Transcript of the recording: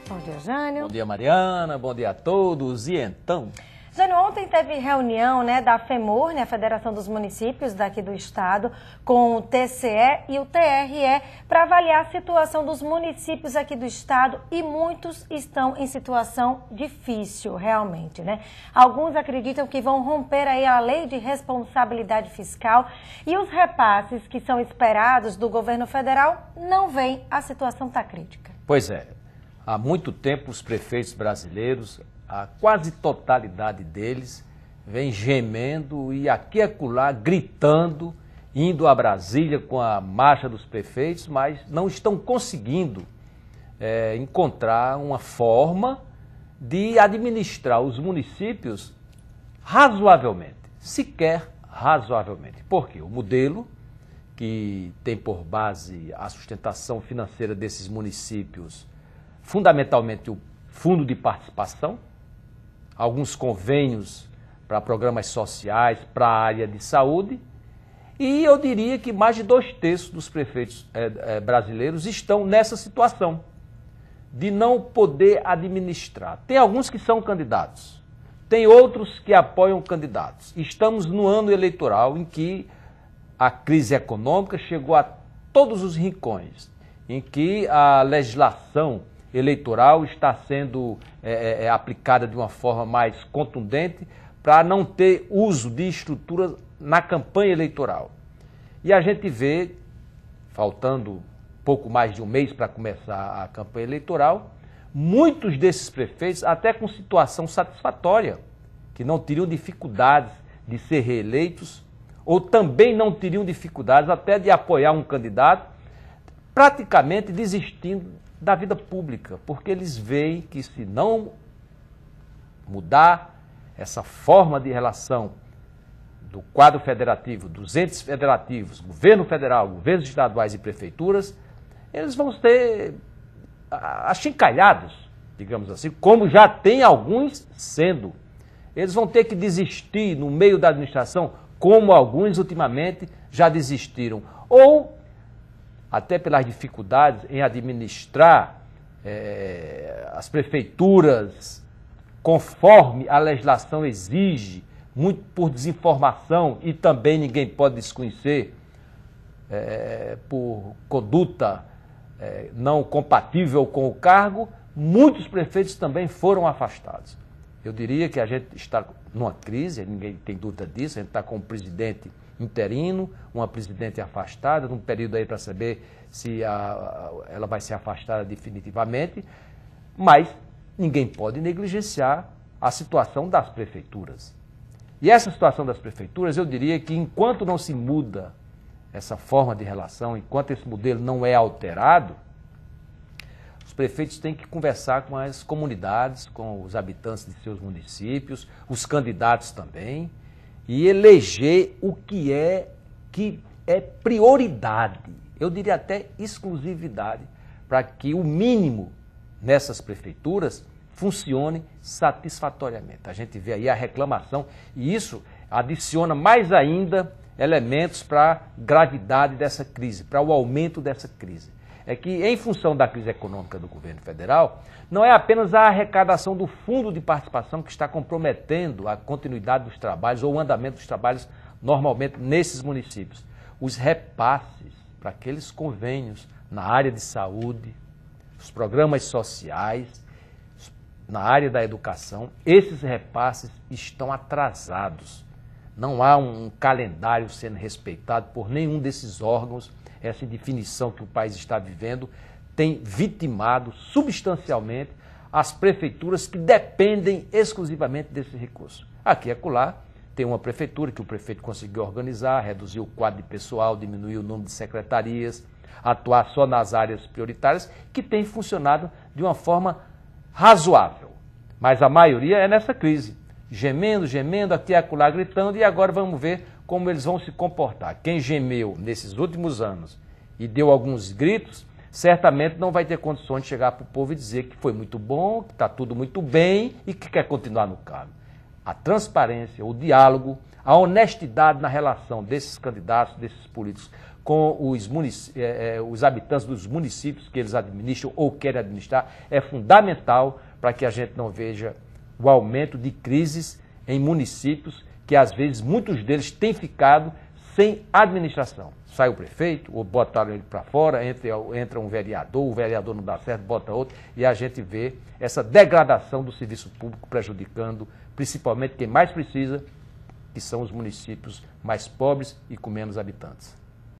Bom dia, Jânio. Bom dia, Mariana. Bom dia a todos. E então? Jânio, ontem teve reunião da FEMUR, a Federação dos Municípios daqui do Estado, com o TCE e o TRE, para avaliar a situação dos municípios aqui do Estado, e muitos estão em situação difícil, realmente, Alguns acreditam que vão romper aí a lei de responsabilidade fiscal e os repasses que são esperados do governo federal não vêm, a situação está crítica. Pois é, há muito tempo os prefeitos brasileiros, a quase totalidade deles, vem gemendo e aqui e acolá gritando, indo a Brasília com a marcha dos prefeitos, mas não estão conseguindo encontrar uma forma de administrar os municípios razoavelmente, sequer razoavelmente. Por quê? O modelo que tem por base a sustentação financeira desses municípios, fundamentalmente o fundo de participação, alguns convênios para programas sociais, para a área de saúde, e eu diria que mais de 2/3 dos prefeitos brasileiros estão nessa situação de não poder administrar. Tem alguns que são candidatos, tem outros que apoiam candidatos. Estamos no ano eleitoral em que a crise econômica chegou a todos os rincões, em que a legislação eleitoral está sendo aplicada de uma forma mais contundente para não ter uso de estruturas na campanha eleitoral. E a gente vê, faltando pouco mais de um mês para começar a campanha eleitoral, muitos desses prefeitos até com situação satisfatória, que não teriam dificuldades de ser reeleitos, ou também não teriam dificuldades até de apoiar um candidato, praticamente desistindo da vida pública, porque eles veem que se não mudar essa forma de relação do quadro federativo, dos entes federativos, governo federal, governos estaduais e prefeituras, eles vão ser achincalhados, digamos assim, como já tem alguns sendo. Eles vão ter que desistir no meio da administração, como alguns ultimamente já desistiram, ou até pelas dificuldades em administrar as prefeituras conforme a legislação exige, muito por desinformação, e também ninguém pode desconhecer por conduta não compatível com o cargo, muitos prefeitos também foram afastados. Eu diria que a gente está numa crise, ninguém tem dúvida disso, a gente está com um presidente interino, uma presidente afastada, num período aí para saber se ela vai ser afastada definitivamente, mas ninguém pode negligenciar a situação das prefeituras. E essa situação das prefeituras, eu diria que enquanto não se muda essa forma de relação, enquanto esse modelo não é alterado, os prefeitos têm que conversar com as comunidades, com os habitantes de seus municípios, os candidatos também, e eleger o que é prioridade, eu diria até exclusividade, para que o mínimo nessas prefeituras funcione satisfatoriamente. A gente vê aí a reclamação e isso adiciona mais ainda elementos para a gravidade dessa crise, para o aumento dessa crise. É que em função da crise econômica do governo federal, não é apenas a arrecadação do fundo de participação que está comprometendo a continuidade dos trabalhos ou o andamento dos trabalhos normalmente nesses municípios. Os repasses para aqueles convênios na área de saúde, os programas sociais, na área da educação, esses repasses estão atrasados. Não há um calendário sendo respeitado por nenhum desses órgãos. Essa definição que o país está vivendo tem vitimado substancialmente as prefeituras que dependem exclusivamente desse recurso. Aqui e acolá tem uma prefeitura que o prefeito conseguiu organizar, reduzir o quadro de pessoal, diminuir o número de secretarias, atuar só nas áreas prioritárias, que tem funcionado de uma forma razoável. Mas a maioria é nessa crise, gemendo, aqui e acolá gritando, e agora vamos ver como eles vão se comportar. Quem gemeu nesses últimos anos e deu alguns gritos, certamente não vai ter condições de chegar para o povo e dizer que foi muito bom, que está tudo muito bem e que quer continuar no cargo. A transparência, o diálogo, a honestidade na relação desses candidatos, desses políticos com os habitantes dos municípios que eles administram ou querem administrar, é fundamental para que a gente não veja o aumento de crises em municípios que, às vezes, muitos deles têm ficado sem administração. Sai o prefeito, ou botaram ele para fora, entra um vereador, o vereador não dá certo, bota outro, e a gente vê essa degradação do serviço público prejudicando, principalmente quem mais precisa, que são os municípios mais pobres e com menos habitantes.